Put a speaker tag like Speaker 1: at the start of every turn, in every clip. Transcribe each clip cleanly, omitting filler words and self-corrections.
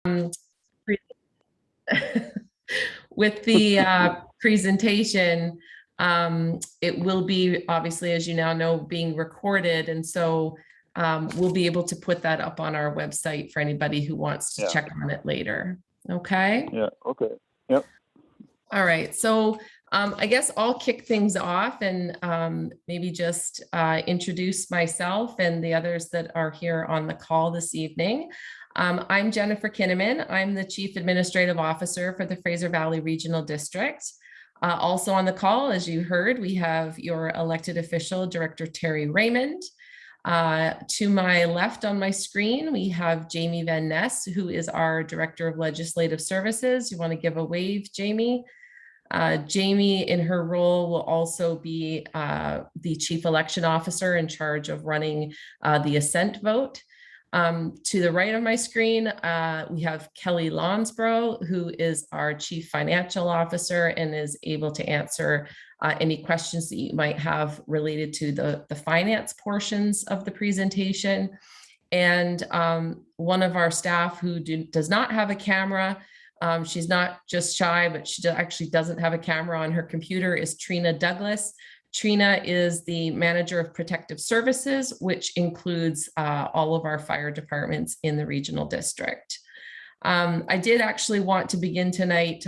Speaker 1: with the presentation, it will be, obviously, as you now know, being recorded. And so we'll be able to put that up on our website for anybody who wants to check on it later. Okay.
Speaker 2: Yeah. Okay. Yep.
Speaker 1: All right. So I guess I'll kick things off and maybe just introduce myself and the others that are here on the call this evening. I'm Jennifer Kinnaman. I'm the Chief Administrative Officer for the Fraser Valley Regional District. Also on the call, as you heard, we have your elected official, Director Terry Raymond. To my left on my screen, we have Jamie Van Ness, who is our Director of Legislative Services. You want to give a wave, Jamie? Jamie, in her role, will also be the Chief Election Officer in charge of running the Assent vote. To the right of my screen, we have Kelly Lonsborough, who is our Chief Financial Officer and is able to answer any questions that you might have related to the finance portions of the presentation. And one of our staff who does not have a camera, she's not just shy, but she actually doesn't have a camera on her computer, is Trina Douglas. Trina is the Manager of Protective Services, which includes all of our fire departments in the regional district. I did actually want to begin tonight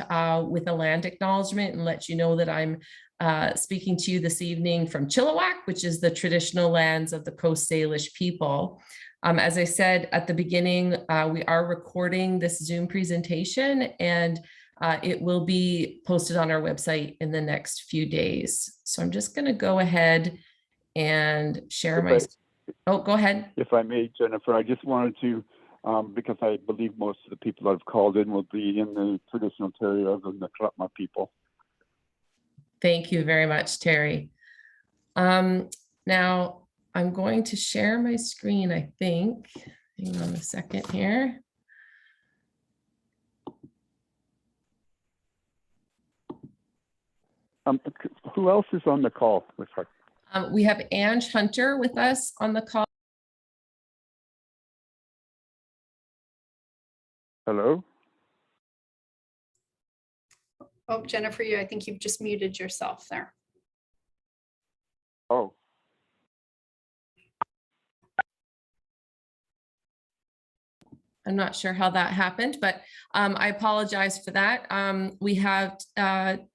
Speaker 1: with a land acknowledgement and let you know that I'm speaking to you this evening from Chilliwack, which is the traditional lands of the Coast Salish people. As I said at the beginning, we are recording this Zoom presentation, and it will be posted on our website in the next few days. So I'm just going to go ahead and share my. Oh, go ahead.
Speaker 2: If I may, Jennifer, I just wanted to, because I believe most of the people that have called in will be in the traditional territory of the Kalutma people.
Speaker 1: Thank you very much, Terry. Now I'm going to share my screen, I think. Hang on a second here.
Speaker 2: Who else is on the call with her?
Speaker 1: We have Ange Hunter with us on the call.
Speaker 2: Hello?
Speaker 3: Oh, Jennifer, I think you've just muted yourself there.
Speaker 2: Oh.
Speaker 1: I'm not sure how that happened, but I apologize for that. We have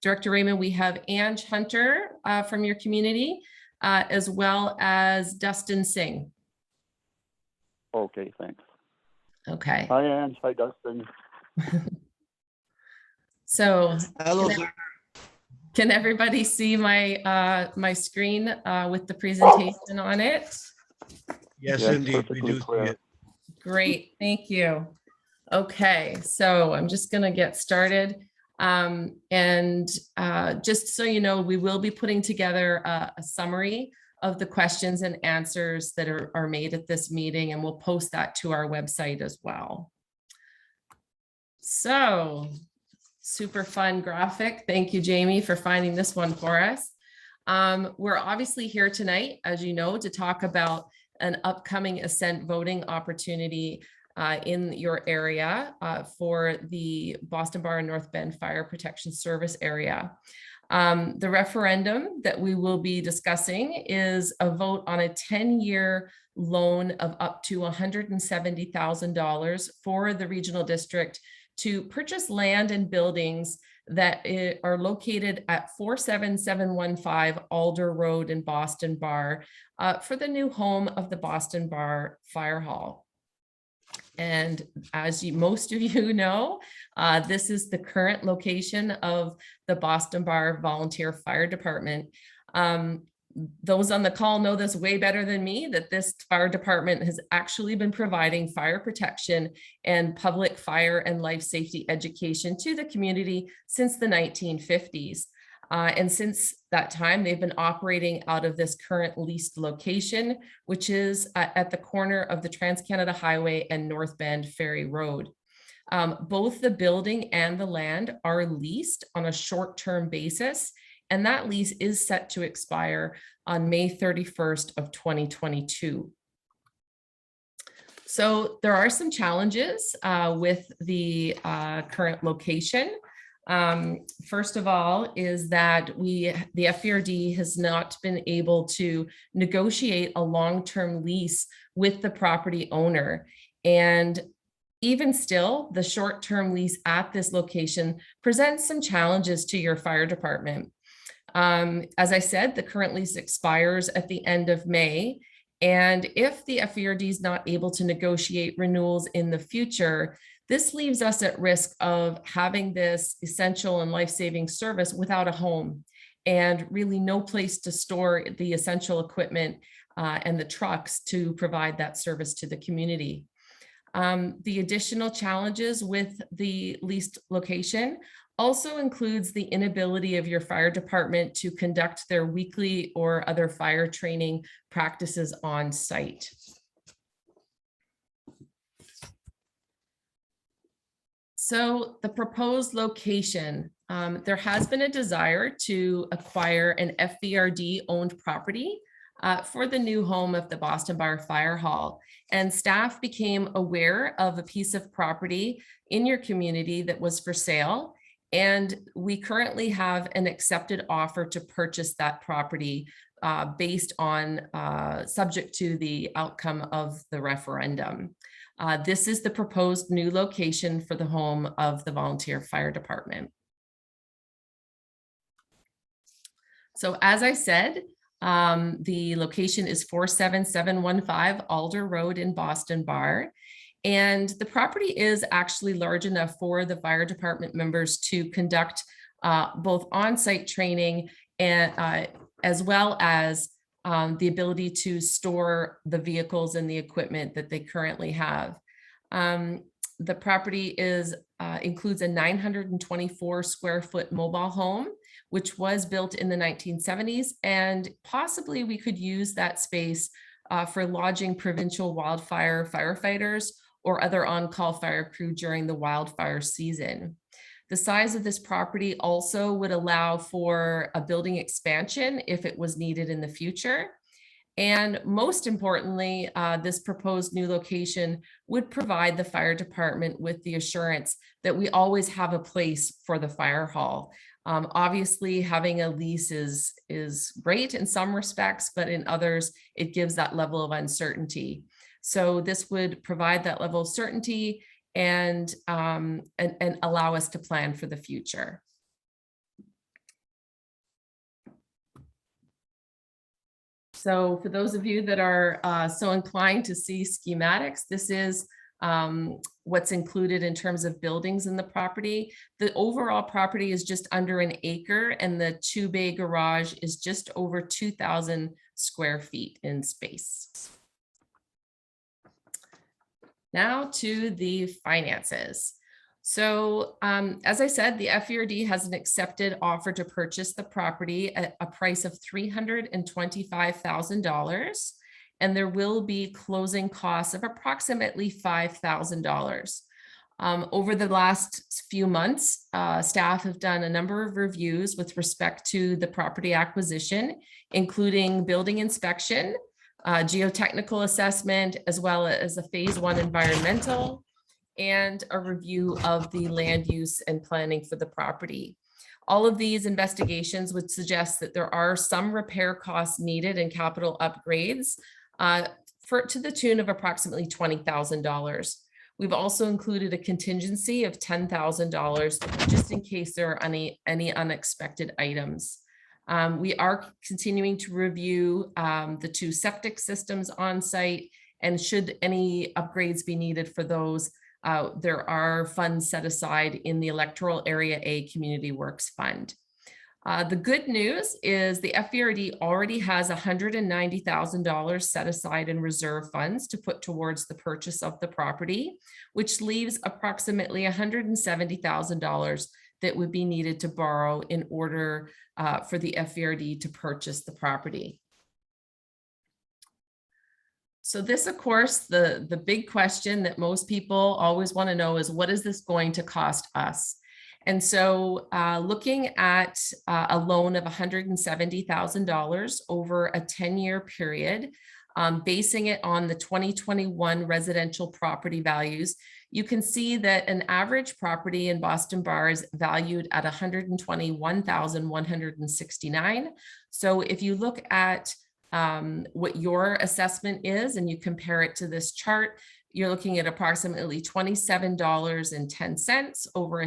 Speaker 1: Director Raymond, we have Ange Hunter from your community, as well as Dustin Singh.
Speaker 2: Okay, thanks.
Speaker 1: Okay.
Speaker 2: Hi, Ange. Hi, Dustin.
Speaker 1: So,
Speaker 4: hello, sir.
Speaker 1: Can everybody see my my screen with the presentation on it?
Speaker 4: Yes, indeed, we do see it.
Speaker 1: Great, thank you. Okay, so I'm just going to get started. Just so you know, we will be putting together a summary of the questions and answers that are made at this meeting, and we'll post that to our website as well. So, super fun graphic. Thank you, Jamie, for finding this one for us. We're obviously here tonight, as you know, to talk about an upcoming Assent voting opportunity in your area for the Boston Bar and North Bend Fire Protection Service area. The referendum that we will be discussing is a vote on a 10-year loan of up to $170,000 for the regional district to purchase land and buildings that are located at 47715 Alder Road in Boston Bar for the new home of the Boston Bar Firehall. And as most of you know, this is the current location of the Boston Bar Volunteer Fire Department. Those on the call know this way better than me, that this fire department has actually been providing fire protection and public fire and life safety education to the community since the 1950s. And since that time, they've been operating out of this current leased location, which is at the corner of the Trans-Canada Highway and North Bend Ferry Road. Both the building and the land are leased on a short-term basis, and that lease is set to expire on May 31st of 2022. So there are some challenges with the current location. First of all, is that the FVRD has not been able to negotiate a long-term lease with the property owner. And even still, the short-term lease at this location presents some challenges to your fire department. As I said, the current lease expires at the end of May. And if the FVRD is not able to negotiate renewals in the future, this leaves us at risk of having this essential and life-saving service without a home and really no place to store the essential equipment and the trucks to provide that service to the community. The additional challenges with the leased location also includes the inability of your fire department to conduct their weekly or other fire training practices on site. So the proposed location, there has been a desire to acquire an FVRD owned property for the new home of the Boston Bar Firehall. And staff became aware of a piece of property in your community that was for sale. And we currently have an accepted offer to purchase that property based on subject to the outcome of the referendum. This is the proposed new location for the home of the volunteer fire department. So as I said, the location is 47715 Alder Road in Boston Bar. And the property is actually large enough for the fire department members to conduct both on-site training and as well as the ability to store the vehicles and the equipment that they currently have. The property includes a 924 square foot mobile home, which was built in the 1970s, and possibly we could use that space for lodging provincial wildfire firefighters or other on-call fire crew during the wildfire season. The size of this property also would allow for a building expansion if it was needed in the future. And most importantly, this proposed new location would provide the fire department with the assurance that we always have a place for the fire hall. Obviously, having a lease is great in some respects, but in others, it gives that level of uncertainty. So this would provide that level of certainty and allow us to plan for the future. So for those of you that are so inclined to see schematics, this is what's included in terms of buildings in the property. The overall property is just under an acre, and the 2-bay garage is just over 2,000 square feet in space. Now to the finances. So as I said, the FVRD has an accepted offer to purchase the property at a price of $325,000, and there will be closing costs of approximately $5,000. Over the last few months, staff have done a number of reviews with respect to the property acquisition, including building inspection, geotechnical assessment, as well as a phase 1 environmental, and a review of the land use and planning for the property. All of these investigations would suggest that there are some repair costs needed and capital upgrades to the tune of approximately $20,000. We've also included a contingency of $10,000 just in case there are any unexpected items. We are continuing to review the 2 septic systems on site, and should any upgrades be needed for those, there are funds set aside in the Electoral Area A Community Works Fund. The good news is the FVRD already has $190,000 set aside in reserve funds to put towards the purchase of the property, which leaves approximately $170,000 that would be needed to borrow in order for the FVRD to purchase the property. So this, of course, the big question that most people always want to know is, what is this going to cost us? And so looking at a loan of $170,000 over a 10-year period, basing it on the 2021 residential property values, you can see that an average property in Boston Bar is valued at $121,169. So if you look at what your assessment is and you compare it to this chart, you're looking at approximately $27.10 over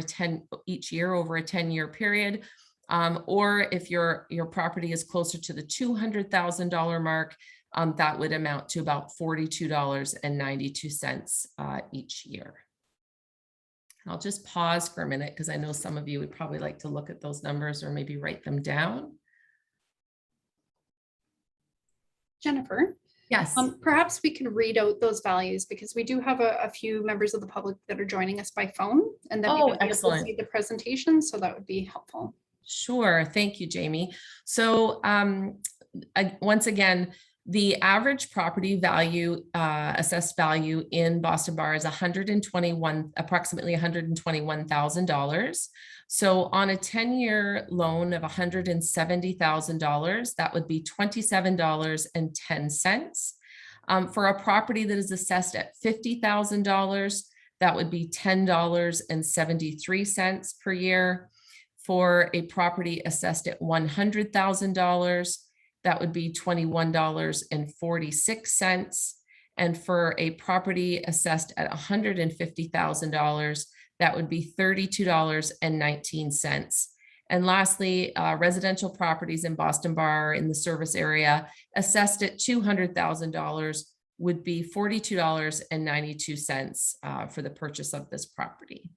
Speaker 1: each year over a 10-year period. Or if your property is closer to the $200,000 mark, that would amount to about $42.92 each year. I'll just pause for a minute because I know some of you would probably like to look at those numbers or maybe write them down.
Speaker 3: Jennifer,
Speaker 1: Yes.
Speaker 3: Perhaps we can read out those values because we do have a few members of the public that are joining us by phone, and then we might be able to see the presentation, so that would be helpful.
Speaker 1: Sure. Thank you, Jamie. So once again, the average property value, assessed value in Boston Bar is approximately $121,000. So on a 10-year loan of $170,000, that would be $27.10. For a property that is assessed at $50,000, that would be $10.73 per year. For a property assessed at $100,000, that would be $21.46. And for a property assessed at $150,000, that would be $32.19. And lastly, residential properties in Boston Bar in the service area assessed at $200,000 would be $42.92 for the purchase of this property.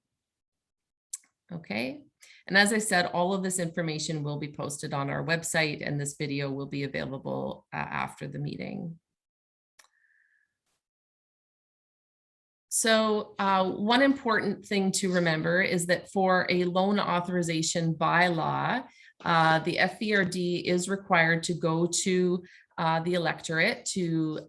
Speaker 1: Okay. And as I said, all of this information will be posted on our website, and this video will be available after the meeting. So one important thing to remember is that for a loan authorization by law, the FVRD is required to go to the electorate to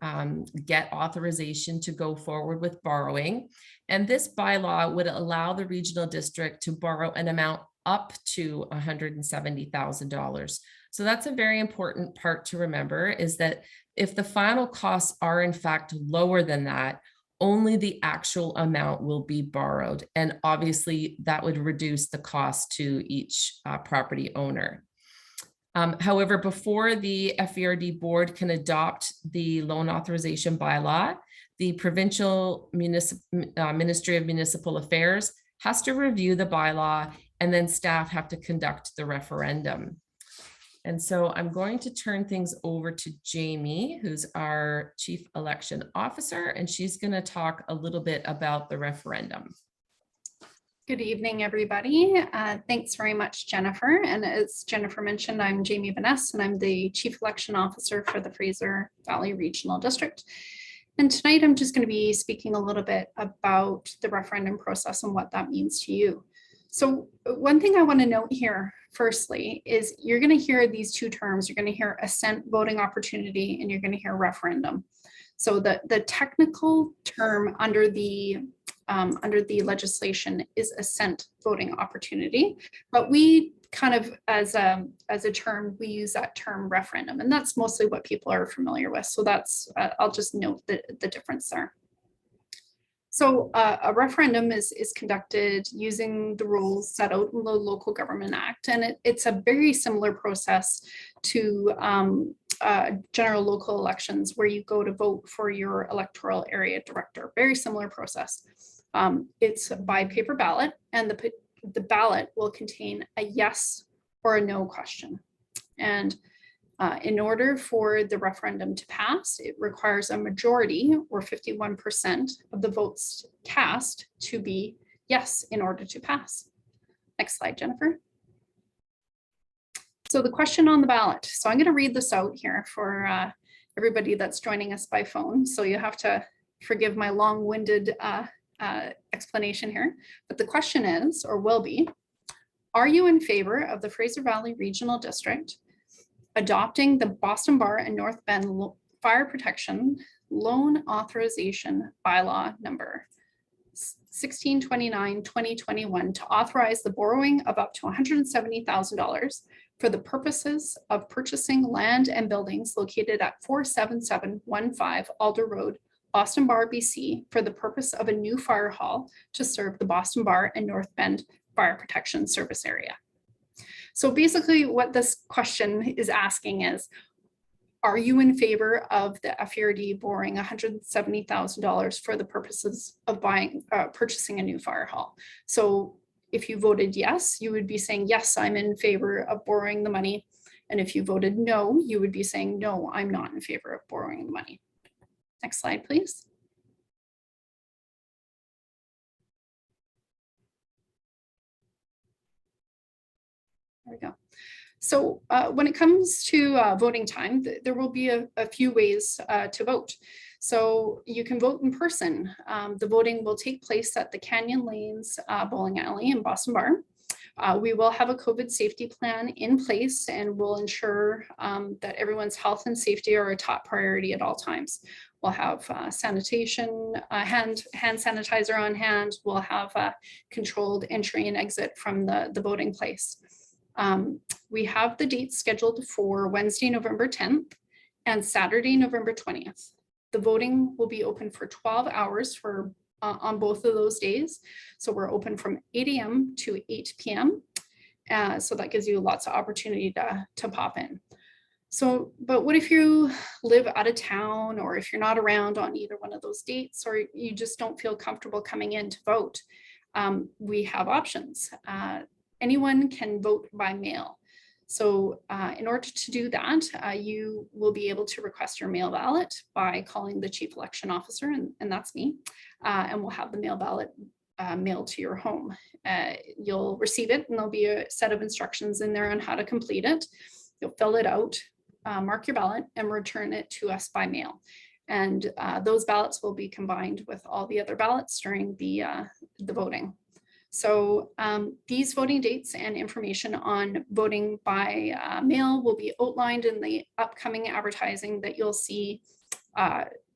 Speaker 1: get authorization to go forward with borrowing. And this bylaw would allow the regional district to borrow an amount up to $170,000. So that's a very important part to remember, is that if the final costs are in fact lower than that, only the actual amount will be borrowed. And obviously that would reduce the cost to each property owner. However, before the FVRD board can adopt the loan authorization bylaw, the provincial Ministry of Municipal Affairs has to review the bylaw, and then staff have to conduct the referendum. And so I'm going to turn things over to Jamie, who's our Chief Election Officer, and she's going to talk a little bit about the referendum.
Speaker 3: Good evening, everybody. Thanks very much, Jennifer. And as Jennifer mentioned, I'm Jamie Van Ness, and I'm the Chief Election Officer for the Fraser Valley Regional District. And tonight I'm just going to be speaking a little bit about the referendum process and what that means to you. So one thing I want to note here, firstly, is you're going to hear these two terms. You're going to hear assent voting opportunity, and you're going to hear referendum. So the technical term under the legislation is assent voting opportunity, but we kind of, as a term, we use that term referendum, and that's mostly what people are familiar with. So that's, I'll just note the difference there. So a referendum is conducted using the rules set out in the Local Government Act, and it's a very similar process to general local elections, where you go to vote for your electoral area director. Very similar process. It's by paper ballot, and the ballot will contain a yes or a no question. And in order for the referendum to pass, it requires a majority, or 51% of the votes cast, to be yes in order to pass. Next slide, Jennifer. So the question on the ballot. So I'm going to read this out here for everybody that's joining us by phone. So you have to forgive my long-winded explanation here. But the question is, or will be, are you in favor of the Fraser Valley Regional District adopting the Boston Bar and North Bend Fire Protection Loan Authorization Bylaw number 1629/2021 to authorize the borrowing of up to $170,000 for the purposes of purchasing land and buildings located at 47715 Alder Road, Boston Bar, BC, for the purpose of a new fire hall to serve the Boston Bar and North Bend Fire Protection Service Area. So basically what this question is asking is, are you in favor of the FVRD borrowing $170,000 for the purposes of purchasing a new fire hall? So if you voted yes, you would be saying, yes, I'm in favor of borrowing the money. And if you voted no, you would be saying, no, I'm not in favor of borrowing the money. Next slide, please. There we go. So when it comes to voting time, there will be a few ways to vote. So you can vote in person. The voting will take place at the Canyon Lanes Bowling Alley in Boston Bar. We will have a COVID safety plan in place and will ensure that everyone's health and safety are a top priority at all times. We'll have sanitation, hand sanitizer on hand. We'll have controlled entry and exit from the voting place. We have the dates scheduled for Wednesday, November 10th and Saturday, November 20th. The voting will be open for 12 hours on both of those days. So we're open from 8 a.m. to 8 p.m. So that gives you lots of opportunity to pop in. So, but what if you live out of town, or if you're not around on either one of those dates, or you just don't feel comfortable coming in to vote? We have options. Anyone can vote by mail. So in order to do that, you will be able to request your mail ballot by calling the chief election officer, and that's me, and we'll have the mail ballot mailed to your home. You'll receive it, and there'll be a set of instructions in there on how to complete it. You'll fill it out, mark your ballot, and return it to us by mail. And those ballots will be combined with all the other ballots during the voting. So these voting dates and information on voting by mail will be outlined in the upcoming advertising that you'll see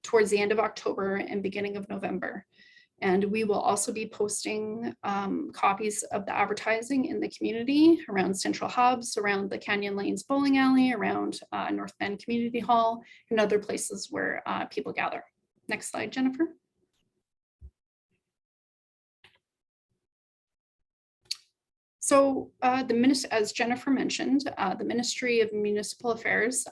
Speaker 3: towards the end of October and beginning of November. And we will also be posting copies of the advertising in the community around central hubs, around the Canyon Lanes Bowling Alley, around North Bend Community Hall, and other places where people gather. Next slide, Jennifer. So as Jennifer mentioned, the Ministry of Municipal Affairs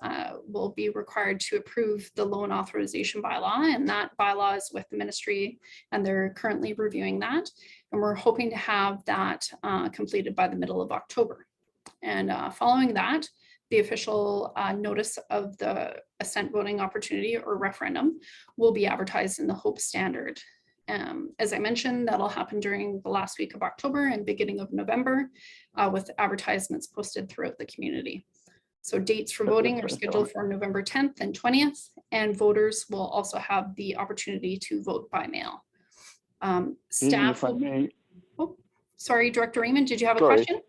Speaker 3: will be required to approve the loan authorization bylaw, and that bylaw is with the ministry, and they're currently reviewing that. And we're hoping to have that completed by the middle of October. And following that, the official notice of the Assent Voting Opportunity or Referendum will be advertised in the Hope Standard. As I mentioned, that'll happen during the last week of October and beginning of November with advertisements posted throughout the community. So dates for voting are scheduled for November 10th and 20th, and voters will also have the opportunity to vote by mail. Staff will... Oh, sorry, Director Raymond, did you have a question?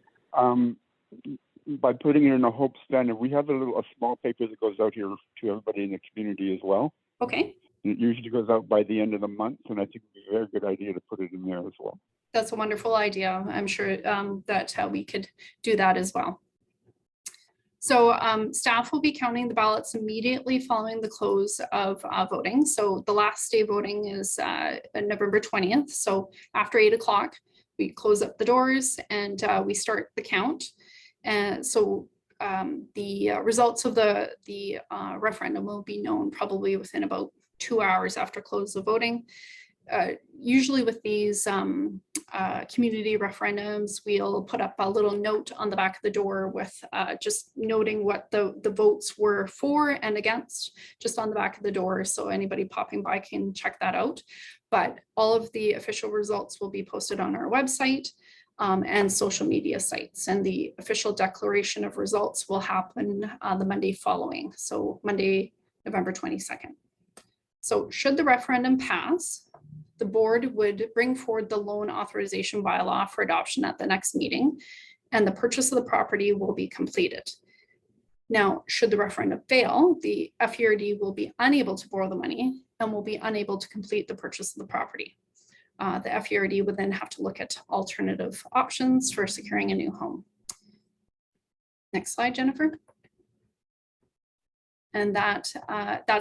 Speaker 2: By putting it in a Hope Standard, we have a small paper that goes out here to everybody in the community as well.
Speaker 3: Okay.
Speaker 2: It usually goes out by the end of the month, and I think it'd be a very good idea to put it in there as well.
Speaker 3: That's a wonderful idea. I'm sure that's how we could do that as well. So staff will be counting the ballots immediately following the close of voting. So the last day voting is November 20th. So after 8 o'clock, we close up the doors and we start the count. And so the results of the referendum will be known probably within about 2 hours after close of voting. Usually with these community referendums, we'll put up a little note on the back of the door with just noting what the votes were for and against, just on the back of the door, so anybody popping by can check that out. But all of the official results will be posted on our website and social media sites, and the official declaration of results will happen the Monday following, so Monday, November 22nd. So should the referendum pass, the board would bring forward the loan authorization bylaw for adoption at the next meeting, and the purchase of the property will be completed. Now, should the referendum fail, the FVRD will be unable to borrow the money and will be unable to complete the purchase of the property. The FVRD would then have to look at alternative options for securing a new home. Next slide, Jennifer. And that's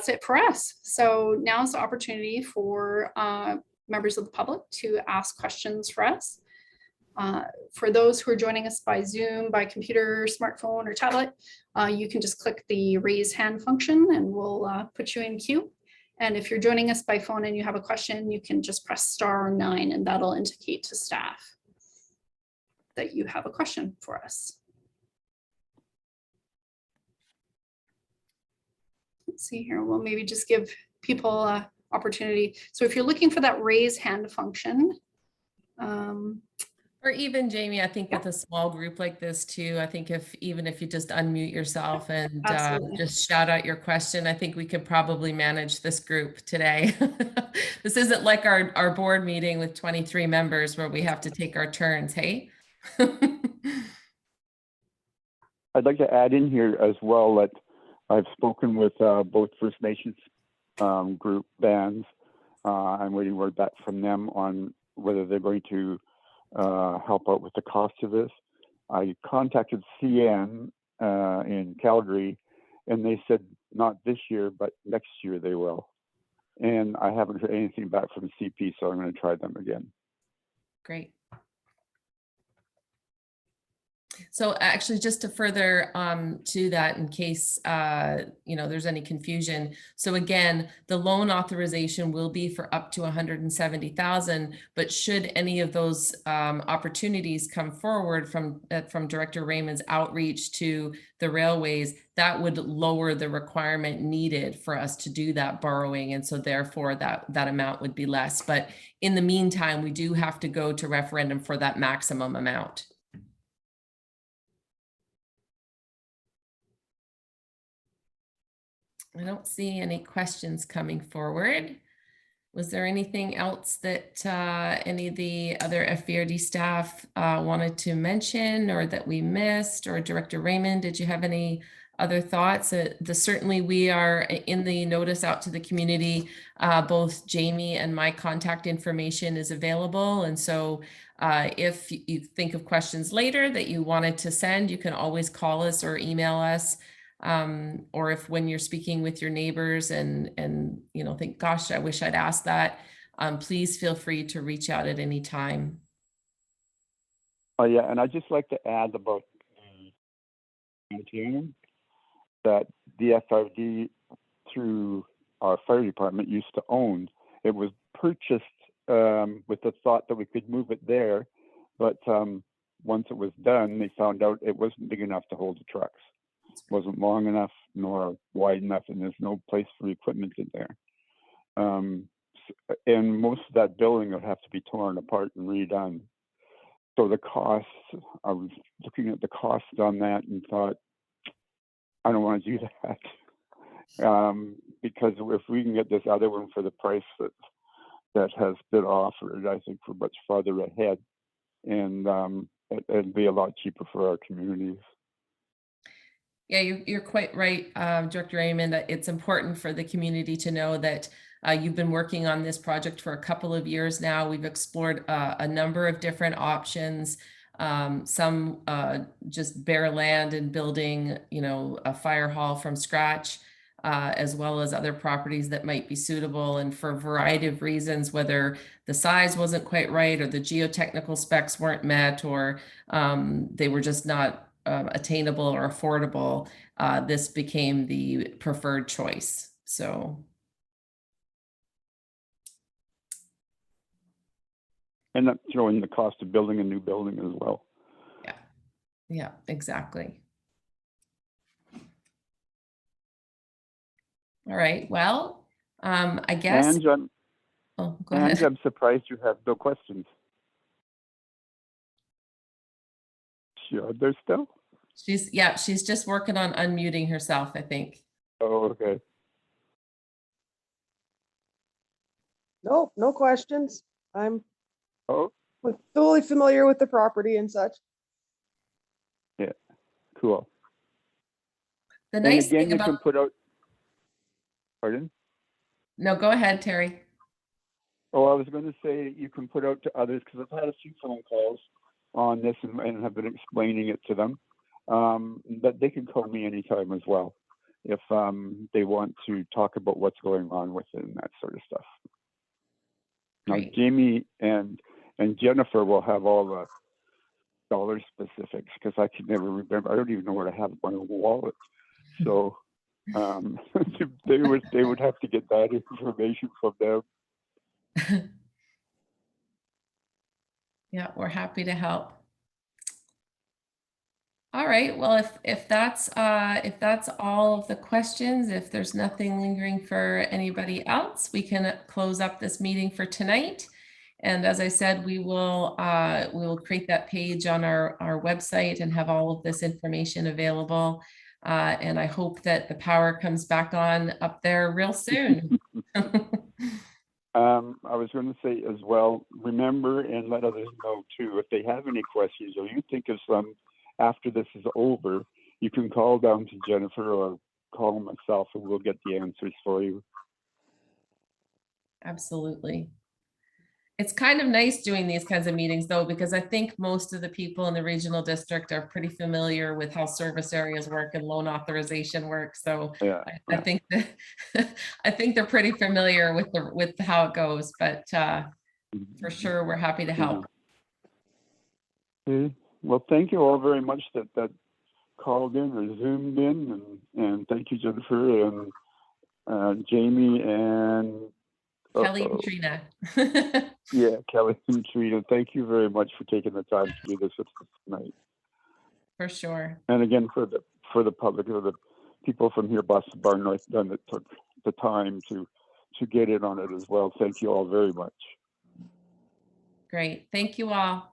Speaker 3: it for us. So now's the opportunity for members of the public to ask questions for us. For those who are joining us by Zoom, by computer, smartphone, or tablet, you can just click the raise hand function and we'll put you in queue. And if you're joining us by phone and you have a question, you can just press *9 and that'll indicate to staff that you have a question for us. Let's see here, we'll maybe just give people an opportunity. So if you're looking for that raise hand function,
Speaker 1: or even Jamie, I think with a small group like this too, I think even if you just unmute yourself and just shout out your question, I think we could probably manage this group today. This isn't like our board meeting with 23 members where we have to take our turns, hey?
Speaker 2: I'd like to add in here as well that I've spoken with both First Nations group bands. I'm waiting word back from them on whether they're going to help out with the cost of this. I contacted CN in Calgary, and they said not this year, but next year they will. And I haven't heard anything back from CP, so I'm going to try them again.
Speaker 1: Great. So actually, just to further to that, in case there's any confusion. So again, the loan authorization will be for up to 170,000. But should any of those opportunities come forward from Director Raymond's outreach to the railways, that would lower the requirement needed for us to do that borrowing, and so therefore that amount would be less. But in the meantime, we do have to go to referendum for that maximum amount. I don't see any questions coming forward. Was there anything else that any of the other FVRD staff wanted to mention or that we missed? Or Director Raymond, did you have any other thoughts? Certainly we are in the notice out to the community. Both Jamie and my contact information is available. And so if you think of questions later that you wanted to send, you can always call us or email us. Or if when you're speaking with your neighbors and think, gosh, I wish I'd asked that, please feel free to reach out at any time.
Speaker 2: Oh yeah, and I'd just like to add about that the FVRD through our fire department used to own. It was purchased with the thought that we could move it there, but once it was done, they found out it wasn't big enough to hold the trucks. Wasn't long enough nor wide enough, and there's no place for equipment in there. And most of that building will have to be torn apart and redone. So the costs, I was looking at the cost on that and thought, I don't want to do that. Because if we can get this other one for the price that has been offered, I think we're much farther ahead, and it'd be a lot cheaper for our communities.
Speaker 1: Yeah, you're quite right, Director Raymond. It's important for the community to know that you've been working on this project for a couple of years now. We've explored a number of different options, some just bare land and building, a fire hall from scratch, as well as other properties that might be suitable. And for a variety of reasons, whether the size wasn't quite right or the geotechnical specs weren't met or they were just not attainable or affordable, this became the preferred choice. So.
Speaker 2: And that's throwing the cost of building a new building as well.
Speaker 1: Yeah, exactly. All right, well, I guess.
Speaker 2: And
Speaker 1: go ahead.
Speaker 2: I'm surprised you have no questions. Sure, there's still?
Speaker 1: She's just working on unmuting herself, I think.
Speaker 2: Oh, okay.
Speaker 5: Nope, no questions. I'm
Speaker 2: Oh,
Speaker 5: fully familiar with the property and such.
Speaker 2: yeah, cool.
Speaker 1: The nice
Speaker 2: and again,
Speaker 1: thing
Speaker 2: you
Speaker 1: about.
Speaker 2: can put out. Pardon?
Speaker 1: No, go ahead, Terry.
Speaker 2: Oh, I was going to say you can put out to others because I've had a few phone calls on this and have been explaining it to them. but they can call me anytime as well if they want to talk about what's going on with it and that sort of stuff. Now,
Speaker 1: Great.
Speaker 2: Jamie and Jennifer will have all the dollar specifics because I can never remember. I don't even know where to have my own wallet. So they would have to get that information from them.
Speaker 1: Yeah, we're happy to help. All right, well, if that's all of the questions, if there's nothing lingering for anybody else, we can close up this meeting for tonight. And as I said, we will create that page on our website and have all of this information available. And I hope that the power comes back on up there real soon.
Speaker 2: I was going to say as well, remember and let others know too, if they have any questions or you think of some after this is over, you can call down to Jennifer or call myself and we'll get the answers for you.
Speaker 1: Absolutely. It's kind of nice doing these kinds of meetings though, because I think most of the people in the regional district are pretty familiar with how service areas work and loan authorization works. So
Speaker 2: Yeah,
Speaker 1: I think that I think they're pretty familiar with how it goes, but for sure, we're happy to help.
Speaker 2: Okay. Well, thank you all very much that called in or zoomed in, and thank you, Jennifer and Jamie and
Speaker 1: Kelly and Trina.
Speaker 2: Yeah, Kelly and Trina. Thank you very much for taking the time to do this with us tonight.
Speaker 1: For sure.
Speaker 2: And again, for the public, or the people from here, Boston Bar North, that took the time to get in on it as well. Thank you all very much.
Speaker 1: Great. Thank you all.